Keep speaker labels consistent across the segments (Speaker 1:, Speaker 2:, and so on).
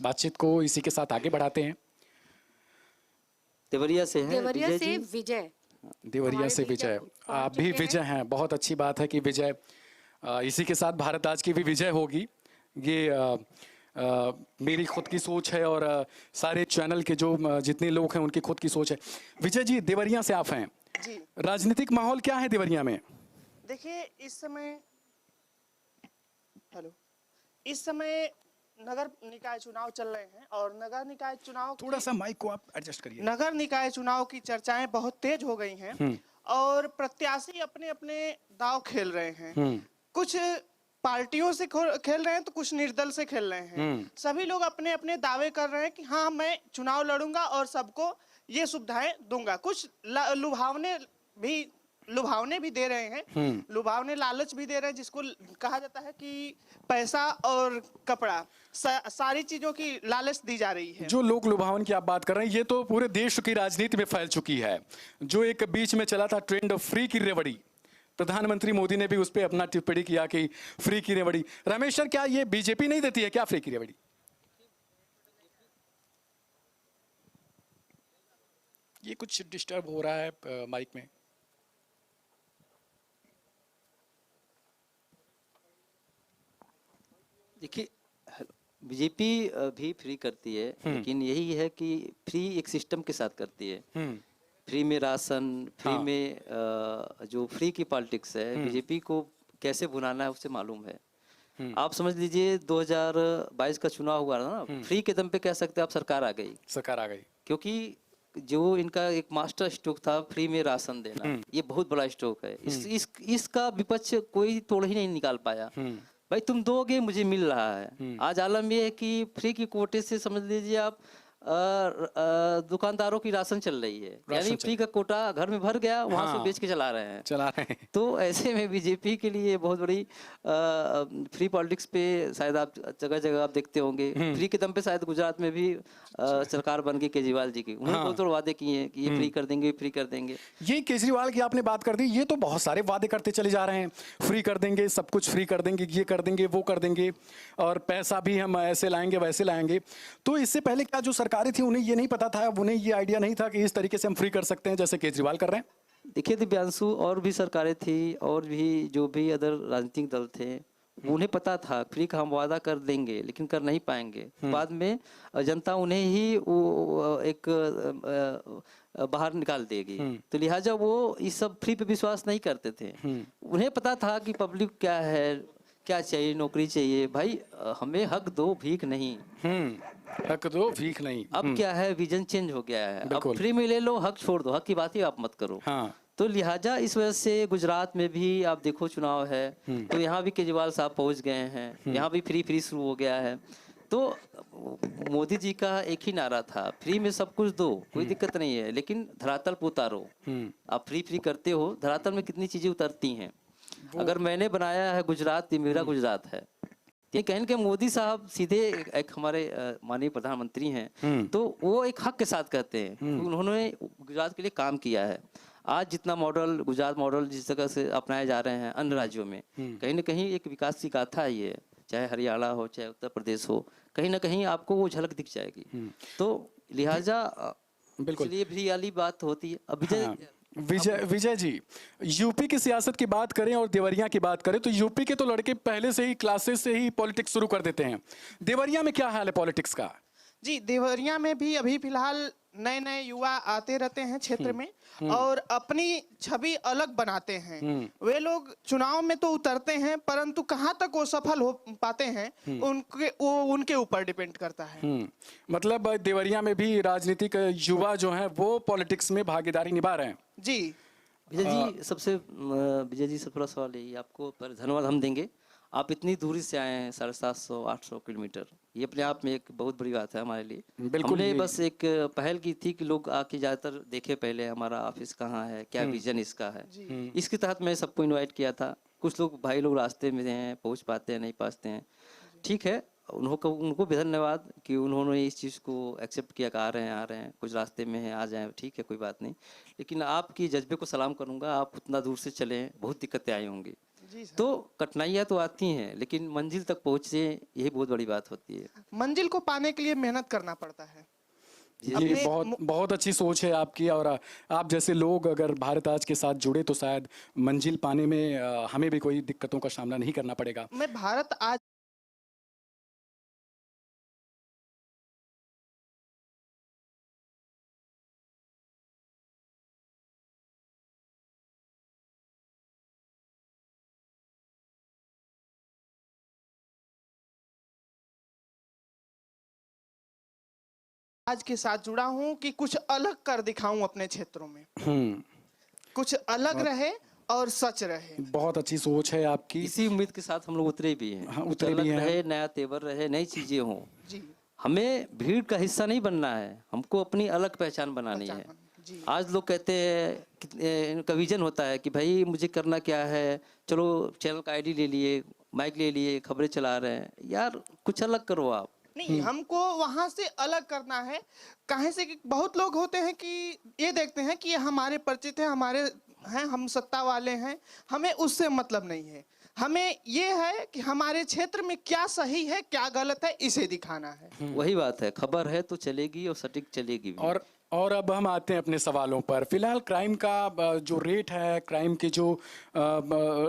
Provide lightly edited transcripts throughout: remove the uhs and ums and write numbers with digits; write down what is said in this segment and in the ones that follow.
Speaker 1: बातचीत को इसी के साथ आगे बढ़ाते हैं।
Speaker 2: देवरिया से हैं
Speaker 3: देवरिया
Speaker 2: विजय
Speaker 3: से
Speaker 2: जी।
Speaker 3: विजय।
Speaker 1: देवरिया
Speaker 3: हमारे
Speaker 1: से
Speaker 3: बीच
Speaker 1: विजय,
Speaker 3: पहुंच
Speaker 1: आप भी
Speaker 3: चुके
Speaker 1: विजय हैं, बहुत अच्छी बात है कि विजय। इसी के साथ भारत आज की भी विजय होगी। ये मेरी खुद की सोच है और सारे चैनल के जो जितने लोग हैं उनकी खुद की सोच है। विजय जी, देवरिया से आप हैं
Speaker 4: जी।
Speaker 1: राजनीतिक माहौल क्या है देवरिया में?
Speaker 4: देखिए इस समय नगर निकाय चुनाव चल रहे हैं और नगर निकाय चुनाव
Speaker 1: थोड़ा सा माइक को आप एडजस्ट करिए।
Speaker 4: नगर निकाय चुनाव की चर्चाएं बहुत तेज हो गई हैं और प्रत्याशी अपने अपने दांव खेल रहे हैं। कुछ पार्टियों से खेल रहे हैं तो कुछ निर्दल से खेल रहे हैं। सभी लोग अपने अपने दावे कर रहे हैं कि हाँ, मैं चुनाव लड़ूंगा और सबको ये सुविधाएं दूंगा। कुछ लुभावने भी दे रहे हैं, लुभावने लालच भी दे रहे हैं, जिसको कहा जाता है कि पैसा और कपड़ा सारी चीजों की लालच दी जा रही है।
Speaker 1: जो लोक लुभावन की आप बात कर रहे हैं, ये तो पूरे देश की राजनीति में फैल चुकी है। जो एक बीच में चला था ट्रेंड फ्री की रेवड़ी, प्रधानमंत्री मोदी ने भी उस पर अपना टिप्पणी किया कि फ्री की रेवड़ी। रमेश सर, क्या ये बीजेपी नहीं देती है क्या फ्री की रेवड़ी? ये कुछ डिस्टर्ब हो रहा है माइक में।
Speaker 2: देखिए, बीजेपी भी फ्री करती है, लेकिन यही है कि फ्री एक सिस्टम के साथ करती है। फ्री में राशन, फ्री में जो फ्री की पॉलिटिक्स है, बीजेपी को कैसे भुनाना है उससे मालूम है। आप समझ लीजिए 2022 का चुनाव हुआ ना, फ्री के दम पे कह सकते हैं आप सरकार आ गई।
Speaker 1: सरकार आ गई
Speaker 2: क्योंकि जो इनका एक मास्टर स्ट्रोक था फ्री में राशन देना, ये बहुत बड़ा स्ट्रोक है। इसका विपक्ष कोई तोड़ ही नहीं निकाल पाया। भाई तुम दोगे, मुझे मिल रहा है। आज आलम ये है कि फ्री की कोटे से समझ लीजिए आप दुकानदारों की राशन चल रही है, यानी फ्री का कोटा घर में भर गया, वहां से बेच के चला रहे हैं। तो ऐसे में बीजेपी के लिए बहुत बड़ी फ्री पॉलिटिक्स पे शायद आप जगह जगह आप देखते होंगे। फ्री के दम पे शायद गुजरात में भी सरकार बन गई केजरीवाल जी की। उन्होंने बहुत वादे किए हैं कि ये फ्री कर देंगे, फ्री कर देंगे।
Speaker 1: ये केजरीवाल की आपने बात कर दी, ये तो बहुत सारे वादे करते चले जा रहे हैं। फ्री कर देंगे, सब कुछ फ्री कर देंगे, ये कर देंगे, वो कर देंगे, और पैसा भी हम ऐसे लाएंगे वैसे लाएंगे। तो इससे पहले क्या जो सरकारें थी उन्हें ये नहीं पता था, उन्हें ये आइडिया नहीं था कि इस तरीके से हम फ्री कर सकते हैं जैसे केजरीवाल कर रहे हैं?
Speaker 2: देखिए दिव्यांशु, और भी सरकारें थी और भी जो भी अदर राजनीतिक दल थे, उन्हें पता था फ्री का हम वादा कर देंगे लेकिन कर नहीं पाएंगे। बाद में जनता उन्हें ही एक बाहर निकाल देगी। तो लिहाजा वो इस सब फ्री पे विश्वास नहीं करते थे। उन्हें पता था कि पब्लिक क्या है, क्या चाहिए, नौकरी चाहिए। भाई हमें हक दो, भीख नहीं।
Speaker 1: हक दो, भीख नहीं।
Speaker 2: अब क्या है, विजन चेंज हो गया है। अब फ्री में ले लो, हक छोड़ दो, हक की बात ही आप मत करो। तो लिहाजा इस वजह से गुजरात में भी आप देखो चुनाव है, तो यहाँ भी केजरीवाल साहब पहुंच गए हैं, यहाँ भी फ्री शुरू हो गया है। तो मोदी जी का एक ही नारा था, फ्री में सब कुछ दो, कोई दिक्कत नहीं है, लेकिन धरातल पर उतारो। आप फ्री करते हो, धरातल में कितनी चीजें उतरती हैं। अगर मैंने बनाया है गुजरात, ये मेरा गुजरात है। ये कहने के मोदी साहब सीधे एक हमारे माननीय प्रधानमंत्री हैं, तो वो एक हक के साथ कहते हैं। उन्होंने गुजरात के लिए काम किया है। आज जितना मॉडल, गुजरात मॉडल जिस जगह से अपनाए जा रहे हैं अन्य राज्यों में, कहीं ना कहीं एक विकास की गाथा है ये। चाहे हरियाणा हो, चाहे उत्तर प्रदेश हो, कहीं ना कहीं आपको वो झलक दिख जाएगी। तो लिहाजा बिल्कुल ये भी वाली बात होती है। अब
Speaker 1: विजय जी, यूपी की सियासत की बात करें और देवरिया की बात करें तो यूपी के तो लड़के पहले से ही क्लासेस से ही पॉलिटिक्स शुरू कर देते हैं। देवरिया में क्या हाल है पॉलिटिक्स का?
Speaker 4: जी, देवरिया में भी अभी फिलहाल नए नए युवा आते रहते हैं क्षेत्र में और अपनी छवि अलग बनाते हैं। वे लोग चुनाव में तो उतरते हैं, परंतु कहाँ तक वो सफल हो पाते हैं उनके ऊपर डिपेंड करता है।
Speaker 1: मतलब देवरिया में भी राजनीतिक युवा जो हैं वो पॉलिटिक्स में भागीदारी निभा रहे हैं।
Speaker 4: जी
Speaker 2: विजय जी सबसे बड़ा सवाल यही, आपको पर धन्यवाद हम देंगे। आप इतनी दूरी से आए हैं, 750-800 किलोमीटर, ये अपने आप में एक बहुत बड़ी बात है हमारे लिए। हमने बस एक पहल की थी कि लोग आके ज़्यादातर देखे पहले हमारा ऑफिस कहाँ है, क्या विजन इसका है। इसके तहत मैं सबको इनवाइट किया था। कुछ लोग भाई लोग रास्ते में हैं, पहुँच पाते हैं, नहीं पहुँचते हैं, ठीक है, उनको भी धन्यवाद कि उन्होंने इस चीज़ को एक्सेप्ट किया कि आ रहे हैं, कुछ रास्ते में हैं, आ जाएं, ठीक है, कोई बात नहीं। लेकिन आपकी जज्बे को सलाम करूँगा, आप उतना दूर से चले, बहुत दिक्कतें आई होंगी।
Speaker 4: जी सर।
Speaker 2: तो कठिनाइयां तो आती हैं, लेकिन मंजिल तक पहुंचे यही बहुत बड़ी बात होती है।
Speaker 4: मंजिल को पाने के लिए मेहनत करना पड़ता है।
Speaker 1: ये बहुत बहुत अच्छी सोच है आपकी। और आप जैसे लोग अगर भारत आज के साथ जुड़े तो शायद मंजिल पाने में हमें भी कोई दिक्कतों का सामना नहीं करना पड़ेगा।
Speaker 4: मैं भारत आज के साथ जुड़ा हूं कि कुछ अलग कर दिखाऊं अपने क्षेत्रों में, कुछ अलग रहे और सच रहे।
Speaker 1: बहुत अच्छी सोच है आपकी।
Speaker 2: इसी उम्मीद के साथ हम लोग उतरे भी हैं।
Speaker 1: हाँ,
Speaker 2: कुछ
Speaker 1: उतरे भी
Speaker 2: अलग
Speaker 1: हैं।
Speaker 2: रहे, नया तेवर रहे, नई चीजें हों।
Speaker 4: जी
Speaker 2: हमें भीड़ का हिस्सा नहीं बनना है, हमको अपनी अलग पहचान बनानी है।
Speaker 4: जी।
Speaker 2: आज लोग कहते हैं, इनका विजन होता है कि भाई मुझे करना क्या है, चलो चैनल का आईडी ले लिए, माइक ले लिए, खबरें चला रहे हैं। यार कुछ अलग करो आप।
Speaker 4: नहीं, हमको वहां से अलग करना है। काहे से कि बहुत लोग होते हैं कि ये देखते हैं कि ये हमारे परिचित हैं, हमारे हैं, हम सत्ता वाले हैं, हमें उससे मतलब नहीं है। हमें ये है कि हमारे क्षेत्र में क्या सही है क्या गलत है, इसे दिखाना है।
Speaker 2: वही बात है, खबर है तो चलेगी और सटीक चलेगी भी।
Speaker 1: और अब हम आते हैं अपने सवालों पर। फिलहाल क्राइम का जो रेट है, क्राइम की जो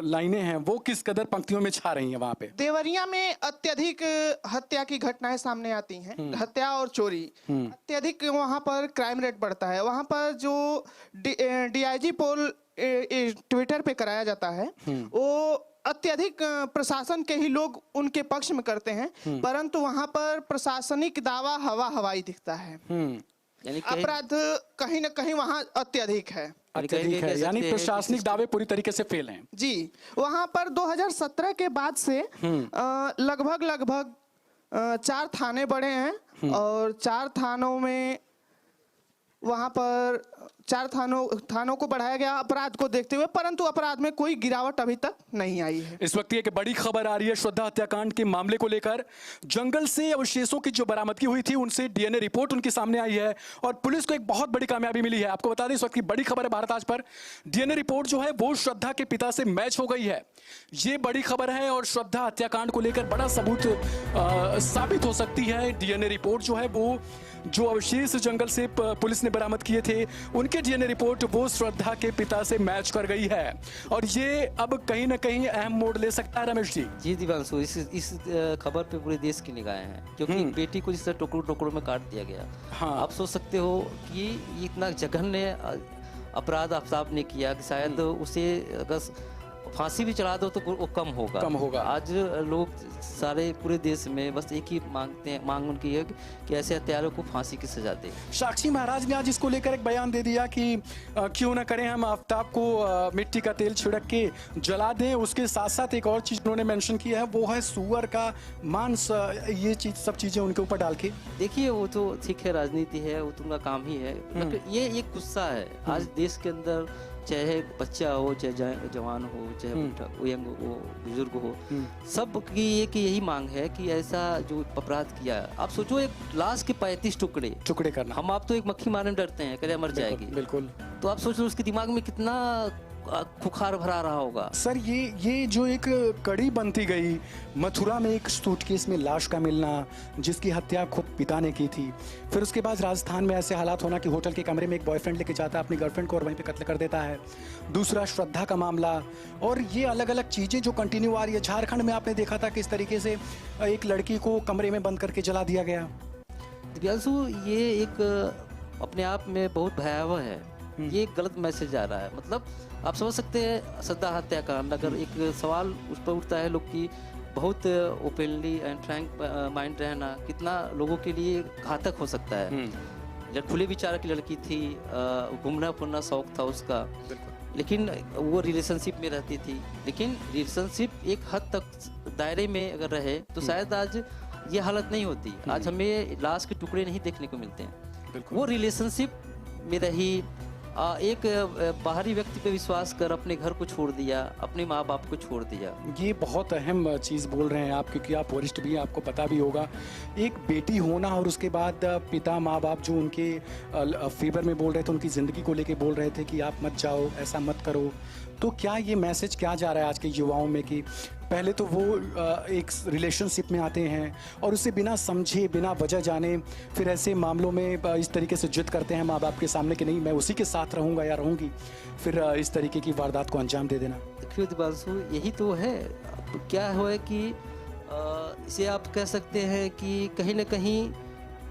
Speaker 1: लाइनें हैं, वो किस कदर पंक्तियों में छा रही हैं वहाँ पे?
Speaker 4: देवरिया में अत्यधिक हत्या की घटनाएं सामने आती हैं, हत्या और चोरी अत्यधिक वहाँ पर क्राइम रेट बढ़ता है। वहाँ पर जो डीआईजी पोल ट्विटर पे कराया जाता है, वो अत्यधिक प्रशासन के ही लोग उनके पक्ष में करते हैं, परंतु वहाँ पर प्रशासनिक दावा हवाई दिखता है।
Speaker 2: यानी
Speaker 4: अपराध कहीं न कहीं वहाँ अत्यधिक है।
Speaker 1: अत्यधिक है, यानी प्रशासनिक दावे पूरी तरीके से फेल हैं।
Speaker 4: जी, वहाँ पर 2017 के बाद से लगभग 4 थाने बढ़े हैं और 4 थानों में वहाँ पर 4 थानों को बढ़ाया गया अपराध को देखते हुए, परंतु अपराध में कोई गिरावट अभी तक नहीं आई है।
Speaker 1: इस वक्त एक बड़ी खबर आ रही है श्रद्धा हत्याकांड के मामले को लेकर। जंगल से अवशेषों की जो बरामदगी हुई थी, उनसे डीएनए रिपोर्ट उनके सामने आई है और पुलिस को एक बहुत बड़ी कामयाबी मिली है। आपको बता दें, इस वक्त की बड़ी खबर है भारत आज पर। डीएनए रिपोर्ट जो है वो श्रद्धा के पिता से मैच हो गई है। ये बड़ी खबर है और श्रद्धा हत्याकांड को लेकर बड़ा सबूत साबित हो सकती है। डीएनए रिपोर्ट जो है वो जो अवशेष जंगल से पुलिस ने बरामद किए थे, उनके डीएनए रिपोर्ट वो श्रद्धा के पिता से मैच कर गई है और ये अब कहीं ना कहीं अहम मोड़ ले सकता है। रमेश जी।
Speaker 2: जी दिवांशु, इस खबर पे पूरे देश की निगाहें हैं, क्योंकि बेटी को जिस तरह टुकड़ों में काट दिया गया।
Speaker 1: हाँ।
Speaker 2: आप सोच सकते हो कि इतना जघन्य अपराध आफ्ताब ने किया कि शायद उसे अगर फांसी भी चढ़ा दो तो वो कम होगा। आज लोग सारे पूरे देश में बस एक ही मांग उनकी है कि ऐसे हत्यारों को फांसी की सजा दे।
Speaker 1: साक्षी महाराज ने आज इसको लेकर एक बयान दे दिया कि क्यों ना करें हम आफ्ताब को मिट्टी का तेल छिड़क के जला दें। उसके साथ साथ एक और चीज उन्होंने मेंशन किया है, वो है सुअर का मांस। ये चीज सब चीजें उनके ऊपर डाल के,
Speaker 2: देखिए वो तो ठीक है, राजनीति है, वो तो उनका काम ही है। ये एक गुस्सा है आज देश के अंदर, चाहे बच्चा हो, चाहे जवान हो, चाहे यंग हो, बुजुर्ग हो, सब की एक यही मांग है कि ऐसा जो अपराध किया। आप सोचो, एक लाश के 35 टुकड़े करना। हम आप तो एक मक्खी मारने डरते हैं, करे मर जाएगी।
Speaker 1: बिल्कुल।
Speaker 2: तो आप सोच लो उसके दिमाग में कितना खुखार भरा रहा होगा।
Speaker 1: सर ये जो एक कड़ी बनती गई, मथुरा में एक सूटकेस में लाश का मिलना जिसकी हत्या खुद पिता ने की थी, फिर उसके बाद राजस्थान में ऐसे हालात होना कि होटल के कमरे में एक बॉयफ्रेंड लेके जाता है अपनी गर्लफ्रेंड को और वहीं पे कत्ल कर देता है। दूसरा श्रद्धा का मामला, और ये अलग अलग चीज़ें जो कंटिन्यू आ रही है। झारखंड में आपने देखा था किस तरीके से एक लड़की को कमरे में बंद करके जला दिया गया।
Speaker 2: दिव्यांशु, ये एक अपने आप में बहुत भयावह है। ये एक गलत मैसेज आ रहा है। मतलब आप समझ सकते हैं, श्रद्धा हत्याकांड, अगर एक सवाल उस पर उठता है लोग की बहुत ओपनली एंड फ्रैंक माइंड रहना कितना लोगों के लिए घातक हो सकता है। खुले विचार की लड़की थी, घूमना फिरना शौक था उसका, लेकिन वो रिलेशनशिप में रहती थी। लेकिन रिलेशनशिप एक हद तक दायरे में अगर रहे तो शायद आज ये हालत नहीं होती। आज हमें लाश के टुकड़े नहीं देखने को मिलते हैं। वो रिलेशनशिप में रही, एक बाहरी व्यक्ति पे विश्वास कर अपने घर को छोड़ दिया, अपने माँ बाप को छोड़ दिया।
Speaker 1: ये बहुत अहम चीज़ बोल रहे हैं आप, क्योंकि आप वरिष्ठ भी हैं, आपको पता भी होगा। एक बेटी होना और उसके बाद पिता माँ बाप जो उनके फेवर में बोल रहे थे, उनकी ज़िंदगी को लेके बोल रहे थे कि आप मत जाओ, ऐसा मत करो। तो क्या ये मैसेज क्या जा रहा है आज के युवाओं में कि पहले तो वो एक रिलेशनशिप में आते हैं और उसे बिना समझे, बिना वजह जाने फिर ऐसे मामलों में इस तरीके से जिद करते हैं माँ बाप के सामने कि नहीं मैं उसी के साथ रहूँगा या रहूँगी, फिर इस तरीके की वारदात को अंजाम दे देना।
Speaker 2: देखिए दिबांशु, यही तो है। अब क्या है कि इसे आप कह सकते हैं कि कहीं ना कहीं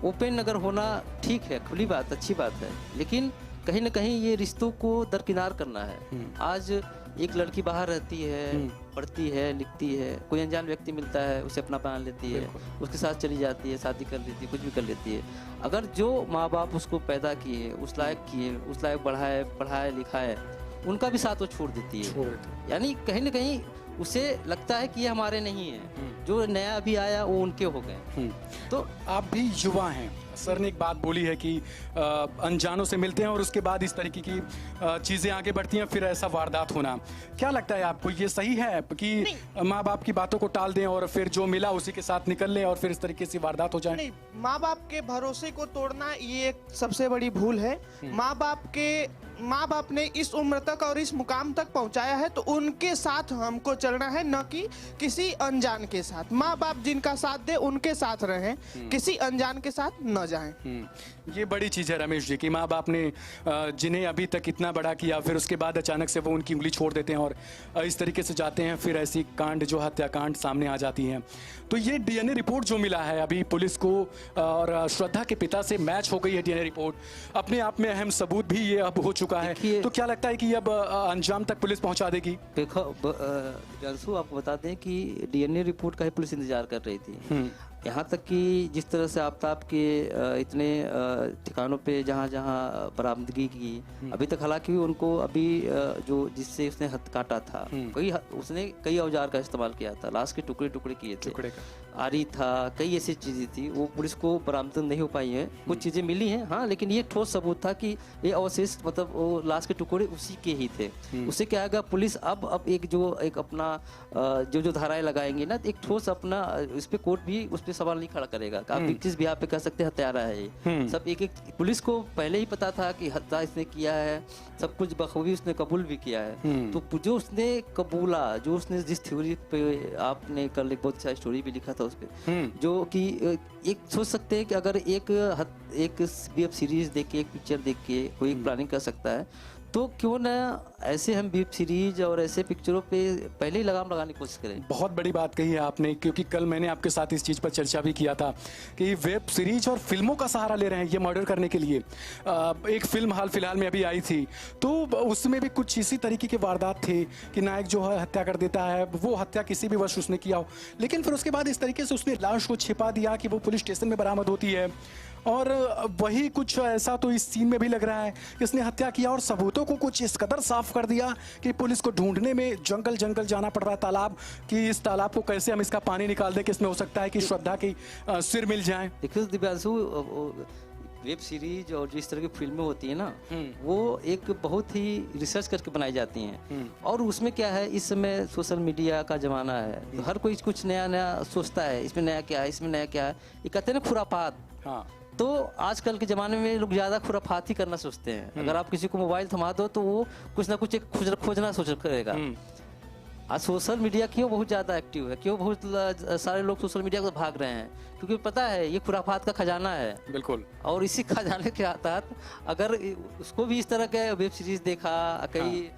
Speaker 2: ओपन अगर होना ठीक है, खुली बात, अच्छी बात है, लेकिन कहीं ना कहीं ये रिश्तों को दरकिनार करना है। आज एक लड़की बाहर रहती है, पढ़ती है, लिखती है, कोई अनजान व्यक्ति मिलता है, उसे अपना बना लेती है, उसके साथ चली जाती है, शादी कर लेती है, कुछ भी कर लेती है। अगर जो माँ बाप उसको पैदा किए, उस लायक पढ़ाए लिखाए, उनका भी साथ वो छोड़ देती है। यानी कहीं ना कहीं उसे लगता है कि ये हमारे नहीं है, जो नया अभी आया वो उनके हो गए।
Speaker 1: तो आप भी युवा हैं, सर ने एक बात बोली है कि अनजानों से मिलते हैं और उसके बाद इस तरीके की चीज़ें आगे बढ़ती हैं, फिर ऐसा वारदात होना। क्या लगता है आपको, ये सही है कि माँ बाप की बातों को टाल दें और फिर जो मिला उसी के साथ निकल लें और फिर इस तरीके से वारदात हो जाए?
Speaker 4: नहीं, माँ बाप के भरोसे को तोड़ना ये एक सबसे बड़ी भूल है। माँ बाप ने इस उम्र तक और इस मुकाम तक पहुंचाया है, तो उनके साथ हमको चलना है, न कि किसी अनजान के साथ। माँ बाप जिनका साथ दे उनके साथ रहें, किसी अनजान के साथ न जाएं।
Speaker 1: ये बड़ी चीज़ है रमेश जी कि माँ बाप ने जिन्हें अभी तक इतना बड़ा किया, फिर उसके बाद अचानक से वो उनकी उंगली छोड़ देते हैं और इस तरीके से जाते हैं, फिर ऐसी कांड जो हत्याकांड सामने आ जाती हैं। तो ये डीएनए रिपोर्ट जो मिला है अभी पुलिस को और श्रद्धा के पिता से मैच हो गई है डीएनए रिपोर्ट, अपने आप में अहम सबूत भी ये अब हो चुका है। तो क्या लगता है कि अब अंजाम तक पुलिस पहुंचा देगी?
Speaker 2: देखो जानसू, आपको बता दें कि डीएनए रिपोर्ट का ही पुलिस इंतजार कर रही थी। यहाँ तक कि जिस तरह से आफ्ताब के इतने ठिकानों पे जहाँ जहाँ बरामदगी की, अभी तक हालांकि उनको अभी जो जिससे उसने हथ काटा था, उसने कई औजार का इस्तेमाल किया था, लाश के टुकड़े टुकड़े किए थे, आरी था, कई ऐसी चीज़ें थी, वो पुलिस को बरामद नहीं हो पाई हैं। कुछ चीज़ें मिली हैं हाँ, लेकिन ये ठोस सबूत था कि ये अवशेष मतलब वो लाश के टुकड़े उसी के ही थे। उससे क्या होगा, पुलिस अब एक अपना जो धाराएं लगाएंगे ना, एक ठोस अपना इस पे कोर्ट भी उस पर सवाल नहीं खड़ा करेगा। आप किस भी पे कह सकते हत्यारा है ये सब। एक पुलिस को पहले ही पता था कि हत्या इसने किया है, सब कुछ बखूबी उसने कबूल भी किया है। तो जो उसने कबूला, जो उसने जिस थ्योरी पे आपने कल एक बहुत अच्छा स्टोरी भी लिखा था उस पे, जो कि एक सोच सकते हैं कि अगर एक वेब सीरीज देख के, एक पिक्चर देख के कोई एक प्लानिंग कर सकता है, तो क्यों ना ऐसे हम वेब सीरीज और ऐसे पिक्चरों पे पहले ही लगाम लगाने की कोशिश करें।
Speaker 1: बहुत बड़ी बात कही है आपने, क्योंकि कल मैंने आपके साथ इस चीज़ पर चर्चा भी किया था कि वेब सीरीज और फिल्मों का सहारा ले रहे हैं ये मर्डर करने के लिए। एक फिल्म हाल फिलहाल में अभी आई थी, तो उसमें भी कुछ इसी तरीके के वारदात थे कि नायक जो है हत्या कर देता है, वो हत्या किसी भी वश उसने किया हो, लेकिन फिर उसके बाद इस तरीके से उसने लाश को छिपा दिया कि वो पुलिस स्टेशन में बरामद होती है। और वही कुछ ऐसा तो इस सीन में भी लग रहा है कि उसने हत्या किया और सबूतों को कुछ इस कदर साफ कर दिया कि पुलिस को ढूंढने में जंगल जंगल जाना पड़ रहा है, तालाब कि इस तालाब को कैसे हम इसका पानी निकाल दें कि इसमें हो सकता है कि श्रद्धा की सिर मिल जाए।
Speaker 2: देखिए दिव्यांशु, वेब सीरीज और जिस तरह की फिल्में होती है ना, वो एक बहुत ही रिसर्च करके बनाई जाती हैं। और उसमें क्या है, इस समय सोशल मीडिया का जमाना है, तो हर कोई कुछ नया नया सोचता है, इसमें नया क्या है, इसमें नया क्या है, ये कहते हैं ना खुरापात। हाँ, तो आजकल के ज़माने में लोग ज़्यादा खुराफात ही करना सोचते हैं। अगर आप किसी को मोबाइल थमा दो तो वो कुछ ना कुछ एक खोजना सोच करेगा। आज सोशल मीडिया क्यों बहुत ज़्यादा एक्टिव है, क्यों बहुत सारे लोग सोशल मीडिया को भाग रहे हैं, क्योंकि पता है ये खुराफात का खजाना है। बिल्कुल। और इसी खजाने के तहत अगर उसको भी इस तरह के वेब सीरीज देखा, कई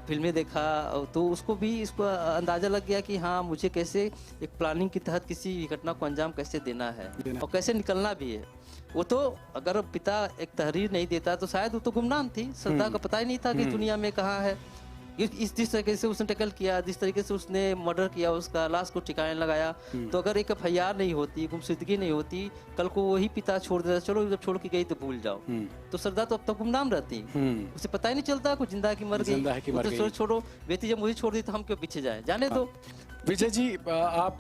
Speaker 2: फिल्में देखा, तो उसको भी इसको अंदाज़ा लग गया कि हाँ, मुझे कैसे एक प्लानिंग के तहत किसी घटना को अंजाम कैसे देना है और कैसे निकलना भी है। वो तो अगर पिता एक तहरीर नहीं देता तो शायद वो तो गुमनाम थी, श्रद्धा का पता ही नहीं था कि दुनिया में कहाँ है। जिस तरीके से उसने टैकल किया, जिस तरीके से उसने मर्डर किया, उसका लाश को ठिकाने लगाया, तो अगर एक एफआईआर नहीं होती, गुमशुदगी नहीं होती, कल को वही पिता छोड़ देता, चलो जब छोड़ के गई तो भूल जाओ, तो श्रद्धा तो अब तक गुमनाम रहती, उसे पता ही नहीं चलता कुछ जिंदा की मर गई। तो छोड़ो बेटी जब मुझे छोड़ दी तो हम क्यों पीछे जाए, जाने दो।
Speaker 1: विजय जी, आप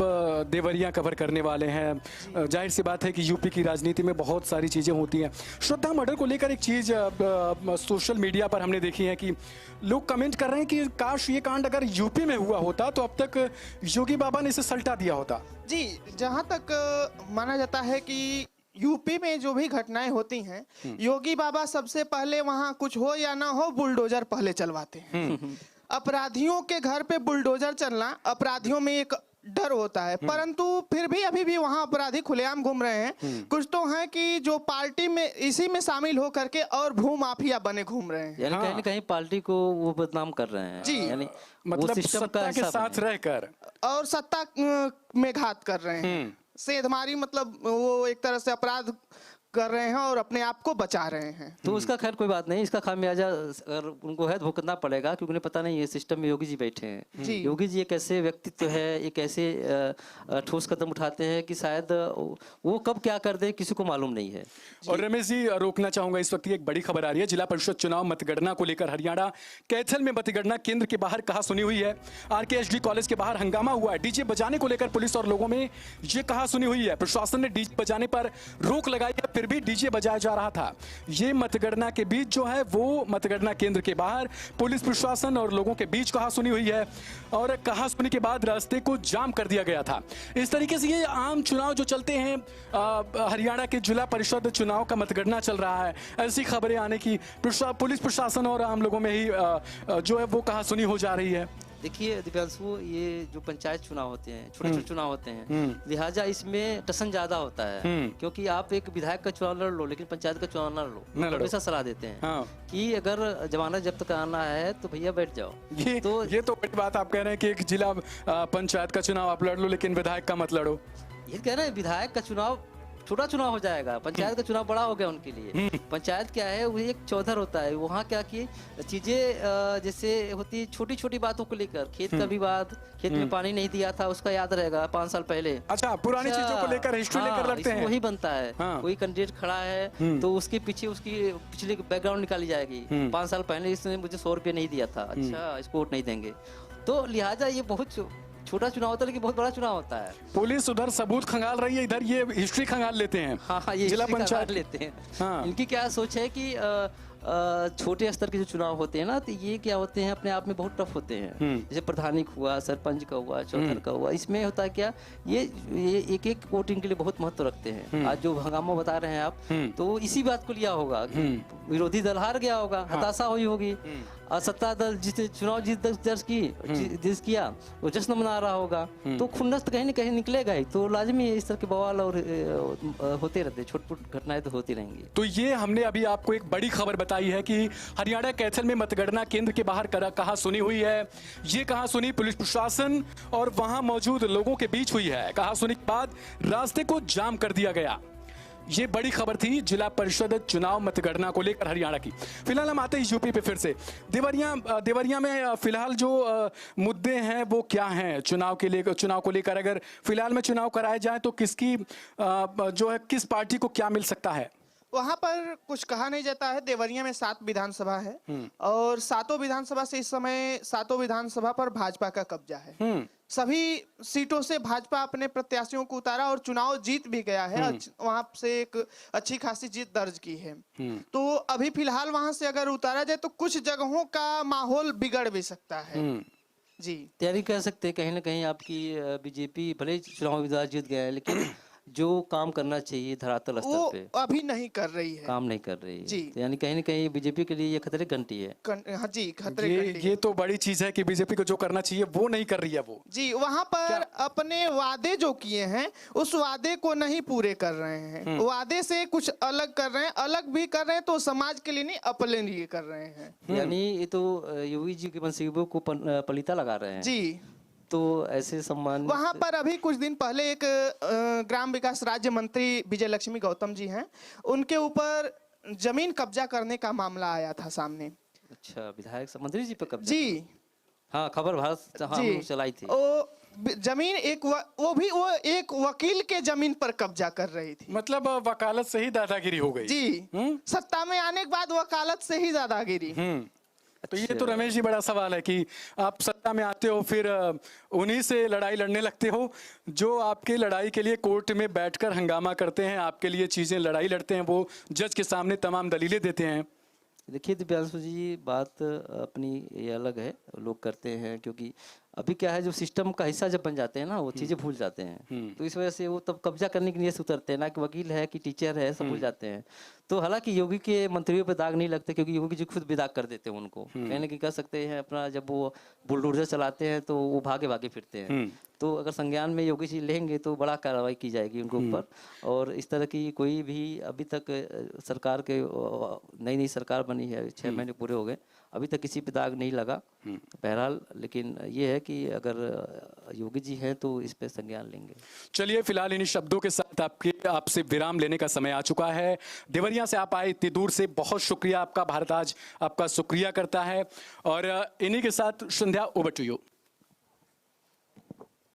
Speaker 1: देवरिया कवर करने वाले हैं। जाहिर सी बात है कि यूपी की राजनीति में बहुत सारी चीज़ें होती हैं। श्रद्धा मर्डर को लेकर एक चीज़ सोशल मीडिया पर हमने देखी है कि लोग कमेंट कर रहे हैं कि काश ये कांड अगर यूपी में हुआ होता तो अब तक योगी बाबा ने इसे सल्टा दिया होता।
Speaker 4: जी, जहाँ तक माना जाता है कि यूपी में जो भी घटनाएं होती हैं, योगी बाबा सबसे पहले वहाँ कुछ हो या ना हो बुलडोजर पहले चलवाते हैं। अपराधियों के घर पे बुलडोजर चलना, अपराधियों में एक डर होता है, परंतु फिर भी अभी भी वहाँ अपराधी खुलेआम घूम रहे हैं। कुछ तो हैं कि जो पार्टी में इसी में शामिल हो करके और भू माफिया बने घूम रहे हैं।
Speaker 2: यानी कहीं ना कहीं पार्टी को वो बदनाम कर रहे हैं।
Speaker 4: जी,
Speaker 2: यानी
Speaker 1: मतलब
Speaker 2: सिस्टम
Speaker 1: सत्ता के साथ रहकर
Speaker 4: और सत्ता में घात कर रहे हैं। सेंधमारी मतलब वो एक तरह से अपराध कर रहे हैं और अपने आप को बचा रहे हैं।
Speaker 2: तो उसका खैर कोई बात नहीं, इसका खामियाजा अगर उनको है तो भुगतना पड़ेगा, क्योंकि उन्हें पता नहीं है सिस्टम में योगी जी बैठे हैं। योगी जी एक ऐसे व्यक्तित्व है, एक ऐसे ठोस कदम उठाते हैं कि शायद वो कब क्या कर दे किसी को मालूम नहीं है।
Speaker 1: और रमेश जी, रोकना चाहूंगा, इस वक्त एक बड़ी खबर आ रही है। जिला परिषद चुनाव मतगणना को लेकर हरियाणा कैथल में मतगणना केंद्र के बाहर कहा सुनी हुई है। RKSD कॉलेज के बाहर हंगामा हुआ है। डीजे बजाने को लेकर पुलिस और लोगों में ये कहा सुनी हुई है। प्रशासन ने डीजे बजाने पर रोक लगाई है, फिर भी डीजे बजाया जा रहा था। ये मतगणना के बीच जो है वो मतगणना केंद्र के बाहर पुलिस प्रशासन और लोगों के बीच कहा सुनी हुई है, और कहा सुनी के बाद रास्ते को जाम कर दिया गया था। इस तरीके से ये आम चुनाव जो चलते हैं, हरियाणा के जिला परिषद चुनाव का मतगणना चल रहा है, ऐसी खबरें आने की पुलिस प्रशासन और आम लोगों में ही जो है वो कहा सुनी हो जा रही है।
Speaker 2: देखिए दिव्यांशु, ये जो पंचायत चुनाव होते हैं, छोटे छोटे चुनाव होते हैं, लिहाजा इसमें टसन ज्यादा होता है। क्योंकि आप एक विधायक का चुनाव लड़ लो लेकिन पंचायत का चुनाव ना लड़ो। हमेशा सलाह देते हैं कि अगर जमानत जब्त कराना है तो भैया बैठ जाओ।
Speaker 1: ये तो बड़ी बात आप कह रहे हैं कि एक जिला पंचायत का चुनाव आप लड़ लो लेकिन विधायक का मत लड़ो।
Speaker 2: ये कह रहे हैं विधायक का चुनाव छोटा चुनाव हो जाएगा, पंचायत का चुनाव बड़ा हो गया उनके लिए। पंचायत क्या है, वो एक चौधर होता है। वहाँ क्या की चीजें जैसे होती छोटी छोटी बातों को लेकर, खेत का विवाद, खेत में पानी नहीं दिया था उसका याद रहेगा 5 साल पहले।
Speaker 1: अच्छा, पुरानी चीजों को लेकर हिस्ट्री लेकर रखते हैं।
Speaker 2: वही बनता है। कोई कैंडिडेट खड़ा है तो उसके पीछे उसकी पिछले बैकग्राउंड निकाली जाएगी। 5 साल पहले इसने मुझे 100 रुपये नहीं दिया था, अच्छा इसको वोट नहीं देंगे। तो लिहाजा ये बहुत छोटा चुनाव होता है लेकिन बहुत बड़ा चुनाव होता है।
Speaker 1: पुलिस उधर सबूत खंगाल रही है, इधर ये हिस्ट्री खंगाल लेते हैं।
Speaker 2: हाँ, ये जिला पंचायत लेते हैं। इनकी क्या सोच है कि छोटे स्तर के जो चुनाव होते हैं ना, तो ये क्या होते हैं अपने आप में बहुत टफ होते हैं। जैसे प्रधानिक हुआ, सरपंच का हुआ, चौधर का हुआ, इसमें होता है क्या, ये एक एक वोटिंग के लिए बहुत महत्व रखते हैं। आज जो हंगामा बता रहे हैं आप, तो इसी बात को लिया होगा कि विरोधी दल हार गया होगा, हताशा हुई होगी, और सत्ता दल जिसने चुनाव जीत दर्ज किया वो जश्न मना रहा होगा, तो खुन्नस कहीं न कहीं निकलेगा ही। तो लाजमी इस तरह के बवाल और होते रहते, छोट-मोट घटनाएं तो होती रहेंगी।
Speaker 1: तो ये हमने अभी आपको एक बड़ी खबर बताई है कि हरियाणा कैथल में मतगणना केंद्र के बाहर कहा सुनी हुई है। ये कहा सुनी पुलिस प्रशासन और वहां मौजूद लोगों के बीच हुई है। कहा सुनी के बाद रास्ते को जाम कर दिया गया। ये बड़ी खबर थी जिला परिषद चुनाव मतगणना को लेकर हरियाणा की। फिलहाल हम आते हैं यूपी पे फिर से। देवरिया में फिलहाल जो मुद्दे हैं वो क्या हैं चुनाव को लेकर? अगर फिलहाल में चुनाव कराए जाए तो किसकी जो है किस पार्टी को क्या मिल सकता है?
Speaker 4: वहां पर कुछ कहा नहीं जाता है। देवरिया में 7 विधानसभा है और 7 विधानसभा से इस समय 7 विधानसभा पर भाजपा का कब्जा है। सभी सीटों से भाजपा अपने प्रत्याशियों को उतारा और चुनाव जीत भी गया है। वहां से एक अच्छी खासी जीत दर्ज की है। तो अभी फिलहाल वहां से अगर उतारा जाए तो कुछ जगहों का माहौल बिगड़ भी सकता है। जी,
Speaker 2: तैयारी कर सकते हैं कहीं ना कहीं आपकी बीजेपी भले ही चुनाव जीत गया है, लेकिन जो काम करना चाहिए धरातल स्तर पे
Speaker 4: अभी नहीं कर रही है,
Speaker 2: काम नहीं कर रही है।
Speaker 4: जी,
Speaker 2: तो यानी कहीं ना कहीं बीजेपी के लिए ये खतरे घंटी है।
Speaker 4: हाँ जी, खतरे
Speaker 1: ये तो बड़ी चीज है कि बीजेपी को जो करना चाहिए वो नहीं कर रही है वो।
Speaker 4: जी, वहां पर अपने वादे जो किए हैं उस वादे को नहीं पूरे कर रहे हैं। वादे से कुछ अलग कर रहे हैं, अलग भी कर रहे हैं तो समाज के लिए नहीं अपने लिए कर रहे हैं।
Speaker 2: यानी ये तो योगी जी के मंसूबों को पलीता लगा रहे हैं।
Speaker 4: जी,
Speaker 2: तो ऐसे सम्मान
Speaker 4: वहां पर अभी कुछ दिन पहले एक ग्राम विकास राज्य मंत्री विजय लक्ष्मी गौतम जी हैं, उनके ऊपर जमीन कब्जा करने का मामला आया था सामने।
Speaker 2: अच्छा, विधायक मंत्री जी पे कब्जा?
Speaker 4: जी
Speaker 2: हाँ, खबर भारत हम चलाई थी।
Speaker 4: जमीन वो एक वकील के जमीन पर कब्जा कर रही थी।
Speaker 1: मतलब वकालत से ही दादागिरी हो गई।
Speaker 4: जी, सत्ता में आने के बाद वकालत से ही दादागिरी।
Speaker 1: तो ये तो रमेश जी बड़ा सवाल है कि आप सत्ता में आते हो, फिर उन्हीं से लड़ाई लड़ने लगते हो जो आपके लड़ाई के लिए कोर्ट में बैठकर हंगामा करते हैं, आपके लिए चीज़ें लड़ाई लड़ते हैं, वो जज के सामने तमाम दलीलें देते हैं।
Speaker 2: देखिए दिव्यांशु जी, बात अपनी ये अलग है, लोग करते हैं, क्योंकि अभी क्या है, जो सिस्टम का हिस्सा जब बन जाते हैं ना, वो चीज़ें भूल जाते हैं। तो इस वजह से वो तब कब्जा करने की नीयत से उतरते हैं, ना कि वकील है कि टीचर है, सब भूल जाते हैं। तो हालांकि योगी के मंत्रियों पे दाग नहीं लगते, क्योंकि योगी जी खुद भी दाग कर देते हैं उनको, कहने की कह सकते हैं अपना, जब वो बुलडोजर चलाते हैं तो वो भागे भागे फिरते हैं। तो अगर संज्ञान में योगी जी लेंगे तो बड़ा कार्रवाई की जाएगी उनके ऊपर। और इस तरह की कोई भी अभी तक सरकार के, नई सरकार बनी है, 6 महीने पूरे हो गए, अभी तक किसी पे दाग नहीं लगा बहरहाल। लेकिन ये है कि अगर योगी जी हैं तो इस पे संज्ञान लेंगे।
Speaker 1: चलिए, फिलहाल इन शब्दों के साथ आपसे विराम लेने का समय आ चुका है। देवरिया से आप आए इतनी दूर से, बहुत शुक्रिया आपका। भारत आज आपका शुक्रिया करता है। और इन्हीं के साथ संध्या, ओवर टू यू।